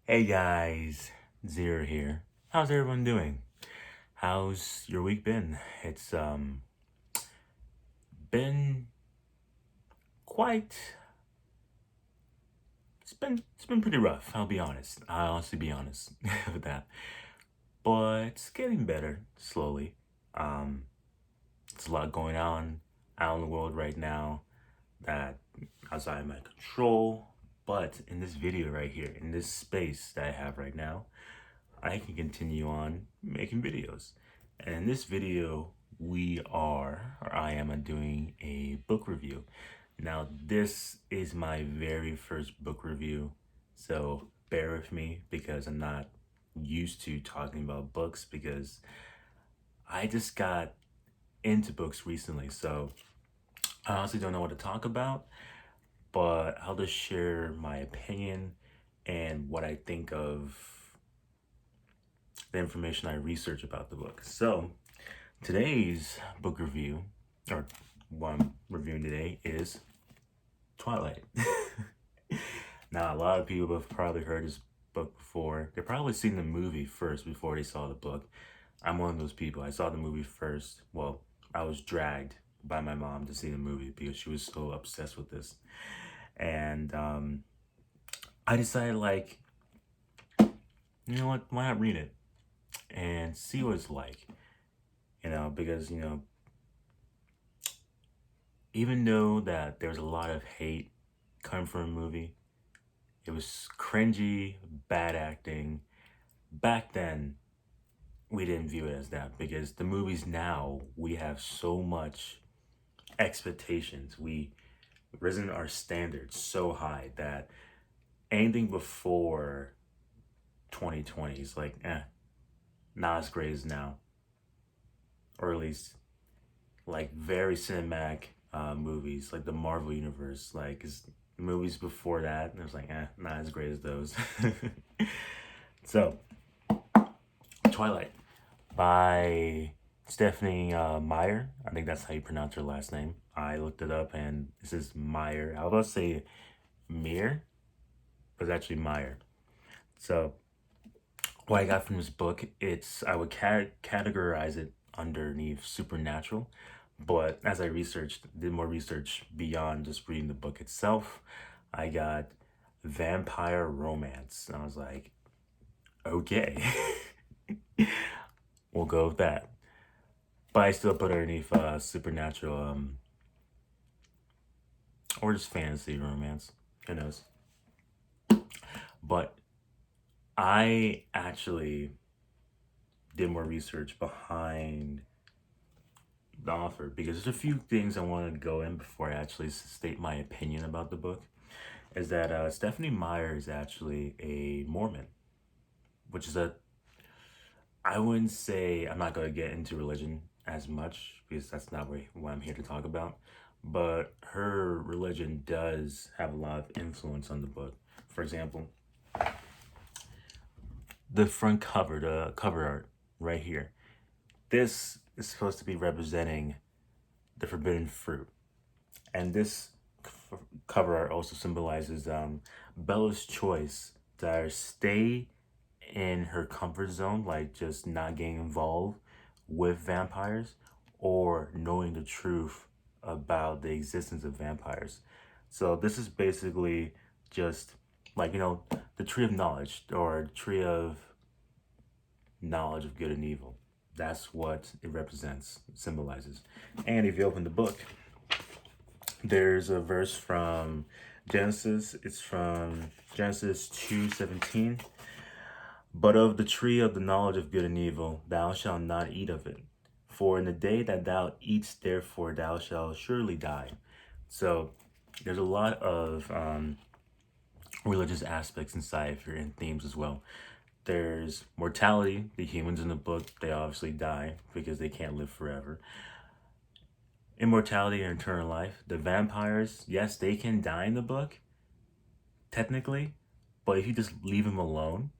Hey guys, Zero here. How's everyone doing? How's your week been? It's been quite it's been pretty rough, I'll be honest. I'll honestly be honest with that. But it's getting better slowly. Um there's a lot going on out in the world right now that outside of my control. But in this video right here, in this space that I have right now, I can continue on making videos. And in this video, I am doing a book review. Now, this is my very first book review, so bear with me because I'm not used to talking about books because I just got into books recently, so I honestly don't know what to talk about, but I'll just share my opinion and what I think of the information I research about the book. So, today's book review, or what I'm reviewing today, is Twilight. Now, a lot of people have probably heard this book before. They've probably seen the movie first before they saw the book. I'm one of those people. I saw the movie first. Well, I was dragged by my mom to see the movie because she was so obsessed with this. And I decided, like, you know what? Why not read it and see what it's like? Because, even though that there's a lot of hate coming from a movie, it was cringy, bad acting. Back then, we didn't view it as that because the movies now, we have so much expectations. We risen our standards so high that anything before 2020 is like, not as great as now. Or at least, like, very cinematic movies, like the Marvel Universe, like, is movies before that, it was like, not as great as those. So, Twilight by Stephanie Meyer. I think that's how you pronounce her last name. I looked it up and this is Meyer. I was about to say Meir, but it's actually Meyer. So, what I got from this book, I would categorize it underneath supernatural. But as I did more research beyond just reading the book itself, I got vampire romance. And I was like, okay, we'll go with that. But I still put it underneath supernatural, or just fantasy romance. Who knows? But I actually did more research behind the author because there's a few things I wanted to go in before I actually state my opinion about the book. Is that Stephanie Meyer is actually a Mormon, which is I wouldn't say, I'm not going to get into religion as much because that's not what I'm here to talk about. But her religion does have a lot of influence on the book. For example, the front cover, the cover art right here. This is supposed to be representing the forbidden fruit. And this cover art also symbolizes Bella's choice to either stay in her comfort zone, like just not getting involved with vampires, or knowing the truth about the existence of vampires. So this is basically just like, the tree of knowledge, or tree of knowledge of good and evil. That's what it represents, symbolizes. And if you open the book, there's a verse from Genesis. It's from Genesis 2:17. But of the tree of the knowledge of good and evil, thou shalt not eat of it. For in the day that thou eatst, therefore thou shalt surely die. So there's a lot of religious aspects inside here and themes as well. There's mortality. The humans in the book, they obviously die because they can't live forever. Immortality and eternal life. The vampires, yes, they can die in the book, technically, but if you just leave them alone,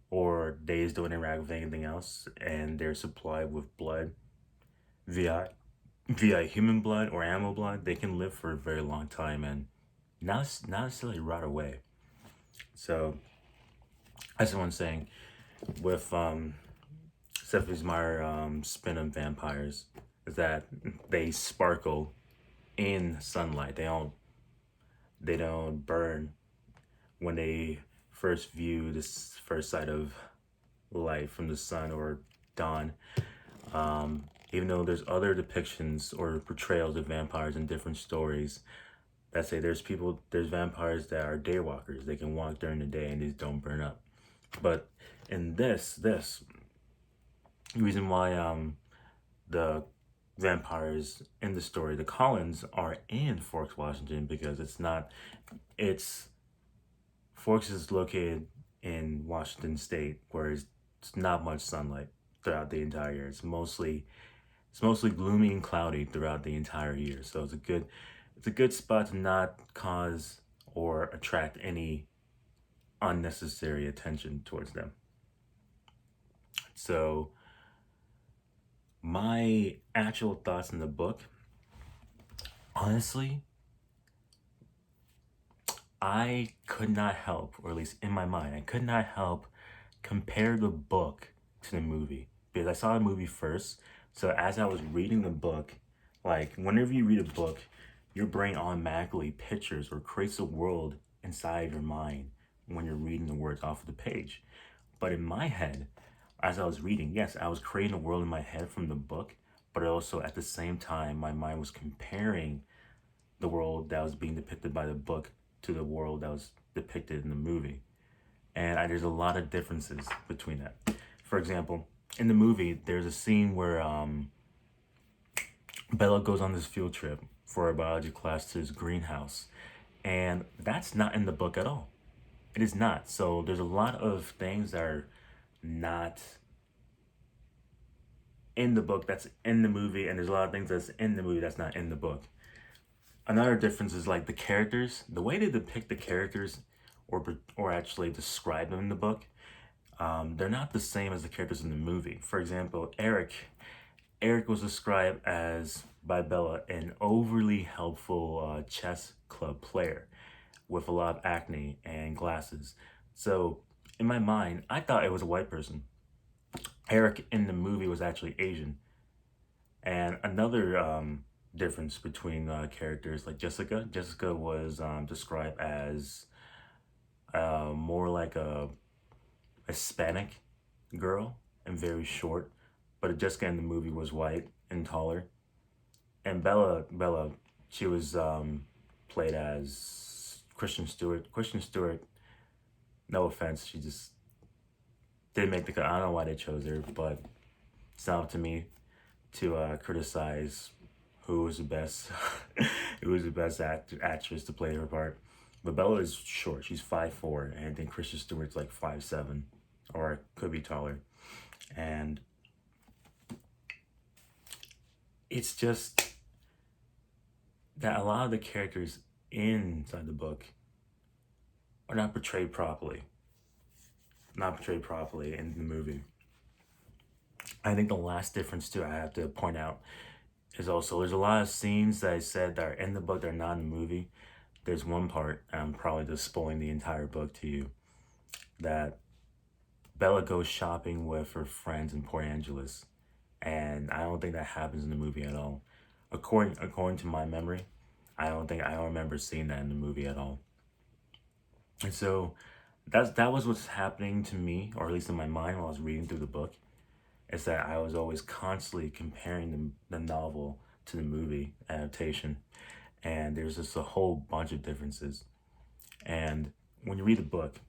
or they just don't interact with anything else, and they're supplied with blood via human blood or animal blood, they can live for a very long time and not necessarily rot away. So that's what I'm saying with Stephanie Meyer spin on vampires is that they sparkle in sunlight. They don't burn when they first view this first sight of light from the sun or dawn. Even though there's other depictions or portrayals of vampires in different stories that say there's vampires that are daywalkers. They can walk during the day and these don't burn up. But in this reason why the vampires in the story, the Collins, are in Forks, Washington, because it's Forks is located in Washington State, where it's not much sunlight throughout the entire year. It's mostly gloomy and cloudy throughout the entire year. So it's a good spot to not cause or attract any unnecessary attention towards them. So my actual thoughts in the book, honestly, I could not help, or at least in my mind, I could not help compare the book to the movie because I saw the movie first. So as I was reading the book, like whenever you read a book, your brain automatically pictures or creates a world inside your mind when you're reading the words off of the page. But in my head, as I was reading, yes, I was creating a world in my head from the book, but also at the same time, my mind was comparing the world that was being depicted by the book to the world that was depicted in the movie. And there's a lot of differences between that. For example, in the movie, there's a scene where Bella goes on this field trip for a biology class to his greenhouse. And that's not in the book at all. It is not. So there's a lot of things that are not in the book that's in the movie, and there's a lot of things that's in the movie that's not in the book. Another difference is like the characters, the way they depict the characters or actually describe them in the book. They're not the same as the characters in the movie. For example, Eric was described as by Bella an overly helpful chess club player with a lot of acne and glasses. So in my mind, I thought it was a white person. Eric in the movie was actually Asian. And another difference between characters, like Jessica was described as more like a Hispanic girl and very short, but Jessica in the movie was white and taller. And Bella, she was played as Kristen Stewart. Kristen Stewart, no offense, she just didn't make the cut. I don't know why they chose her, but it's not up to me to criticize who was the best, who was the best actress to play her part. But Bella is short. She's 5'4", and I think Kristen Stewart's like 5'7", or could be taller. And it's just that a lot of the characters inside the book are not portrayed properly. Not portrayed properly in the movie. I think the last difference too I have to point out is also there's a lot of scenes that I said that are in the book that are not in the movie. There's one part, and I'm probably just spoiling the entire book to you, that Bella goes shopping with her friends in Port Angeles, and I don't think that happens in the movie at all. According to my memory, I don't remember seeing that in the movie at all. And so that was what's happening to me, or at least in my mind while I was reading through the book, is that I was always constantly comparing the novel to the movie adaptation. And there's just a whole bunch of differences. And when you read the book,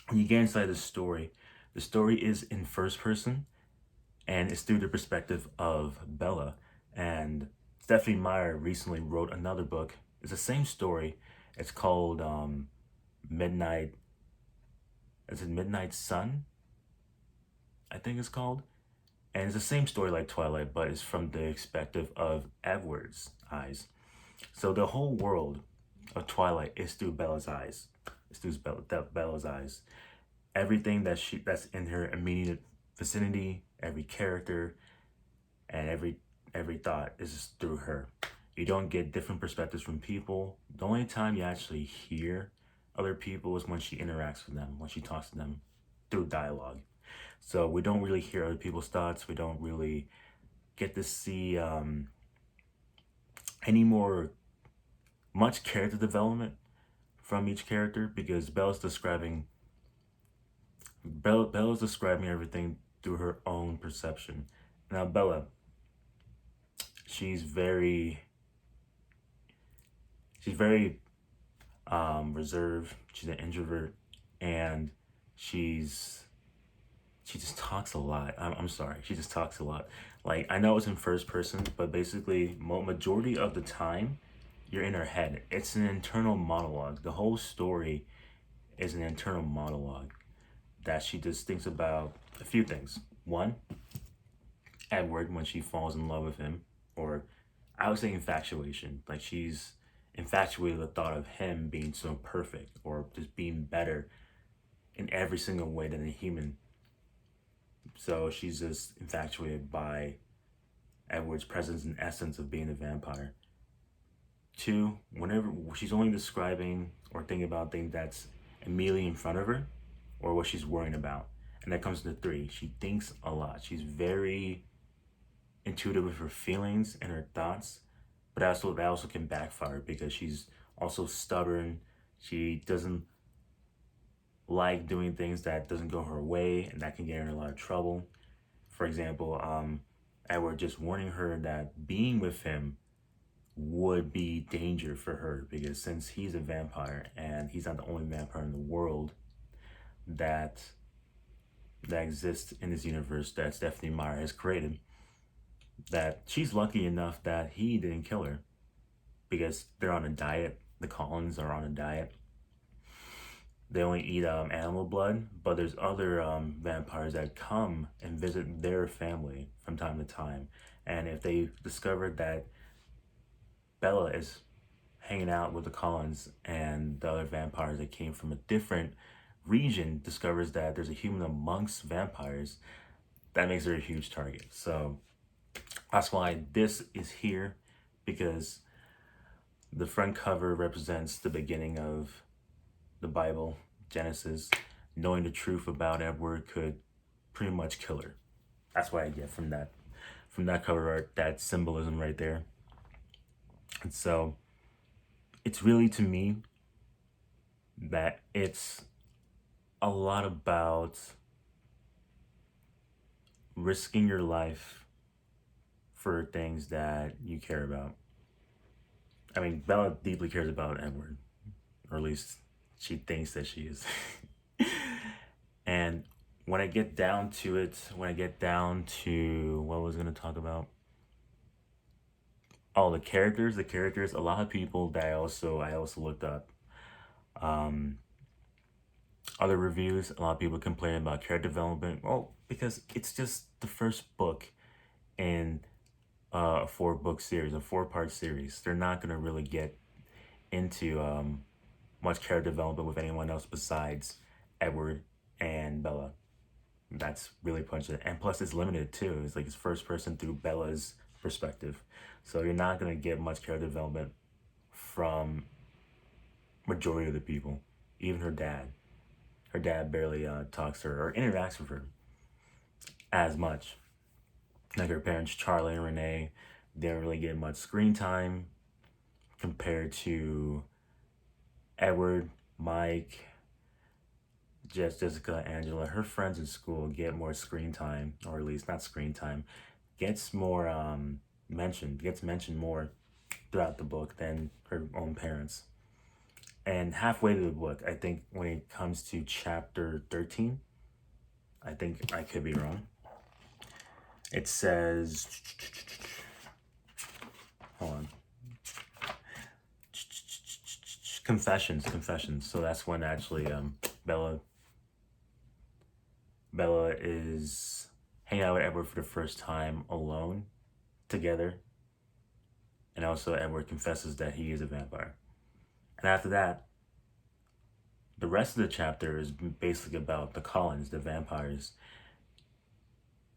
when you get inside the story is in first person, and it's through the perspective of Bella. And Stephanie Meyer recently wrote another book. It's the same story. It's called Midnight. Is it Midnight Sun? I think it's called. And it's the same story like Twilight, but it's from the perspective of Edward's eyes. So the whole world of Twilight is through Bella's eyes. It's through Bella's eyes. Everything that's in her immediate vicinity, every character, and every thought is just through her. You don't get different perspectives from people. The only time you actually hear other people is when she interacts with them, when she talks to them through dialogue. So we don't really hear other people's thoughts. We don't really get to see any more much character development from each character because Bella's describing everything through her own perception. Now Bella, she's very she's very reserved. She's an introvert, and she's she just talks a lot. I'm sorry, she just talks a lot. Like I know it's in first person, but basically, majority of the time, you're in her head. It's an internal monologue. The whole story is an internal monologue that she just thinks about a few things. One, Edward when she falls in love with him, or I would say infatuation. Like she's infatuated with the thought of him being so perfect or just being better in every single way than a human. So she's just infatuated by Edward's presence and essence of being a vampire. Two, whenever she's only describing or thinking about things that's immediately in front of her or what she's worrying about. And that comes to three. She thinks a lot. She's very intuitive with her feelings and her thoughts, but that also can backfire because she's also stubborn. She doesn't like doing things that doesn't go her way, and that can get her in a lot of trouble. For example, Edward just warning her that being with him would be danger for her because since he's a vampire and he's not the only vampire in the world that exists in this universe that Stephanie Meyer has created, that she's lucky enough that he didn't kill her because they're on a diet. The Collins are on a diet. They only eat animal blood, but there's other vampires that come and visit their family from time to time. And if they discover that Bella is hanging out with the Collins and the other vampires that came from a different region discovers that there's a human amongst vampires, that makes her a huge target. So that's why this is here, because the front cover represents the beginning of the Bible, Genesis. Knowing the truth about Edward could pretty much kill her. That's what I get from that cover art, that symbolism right there. And so it's really, to me, that it's a lot about risking your life for things that you care about. I mean, Bella deeply cares about Edward, or at least she thinks that she is. And when I get down to it, when I get down to what I was going to talk about, oh, the characters, a lot of people that I also looked up. Other reviews, a lot of people complain about character development. Well, because it's just the first book in a 4-book series, a 4-part series. They're not going to really get into much character development with anyone else besides Edward and Bella. That's really punching it. And plus, it's limited too. It's like it's first person through Bella's perspective. So you're not going to get much character development from majority of the people, even her dad. Her dad barely talks to her or interacts with her as much. Like her parents, Charlie and Renee, didn't really get much screen time compared to Edward, Mike, Jessica, Angela. Her friends in school get more screen time, or at least not screen time, gets more gets mentioned more throughout the book than her own parents. And halfway through the book, I think when it comes to chapter 13, I think I could be wrong. It says, hold on, confessions. So that's when actually Bella is hanging out with Edward for the first time alone, together. And also Edward confesses that he is a vampire. And after that, the rest of the chapter is basically about the Collins, the vampires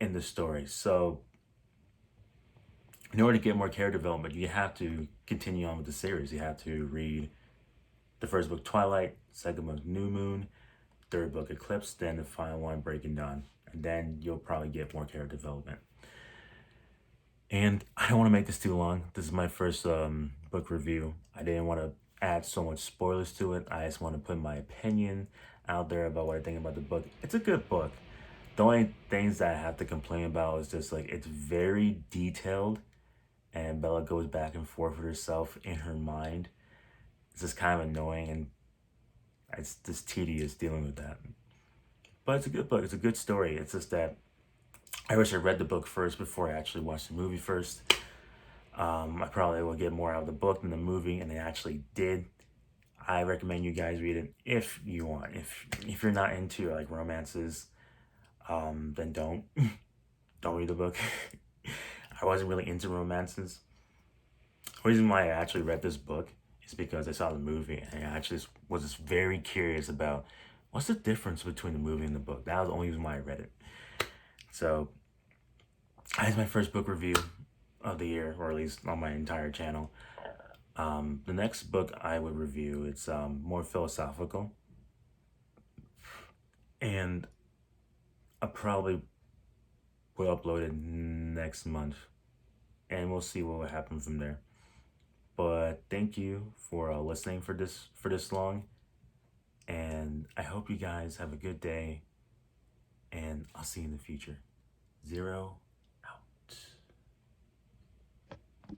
in the story. So in order to get more character development, you have to continue on with the series. You have to read The first book, Twilight, second book, New Moon, third book, Eclipse, then the final one, Breaking Dawn. And then you'll probably get more character development. And I don't want to make this too long. This is my first book review. I didn't want to add so much spoilers to it. I just want to put my opinion out there about what I think about the book. It's a good book. The only things that I have to complain about is just like it's very detailed, and Bella goes back and forth with herself in her mind. It's just kind of annoying, and it's just tedious dealing with that. But it's a good book. It's a good story. It's just that I wish I read the book first before I actually watched the movie first. I probably will get more out of the book than the movie, and they actually did. I recommend you guys read it if you want. If you're not into like romances, then don't read the book. I wasn't really into romances. The reason why I actually read this book is because I saw the movie, and I actually was just very curious about what's the difference between the movie and the book. That was the only reason why I read it. So that's my first book review of the year, or at least on my entire channel. The next book I would review, it's more philosophical, and I probably will upload it next month, and we'll see what will happen from there. But thank you for listening for this long, and I hope you guys have a good day, and I'll see you in the future. 0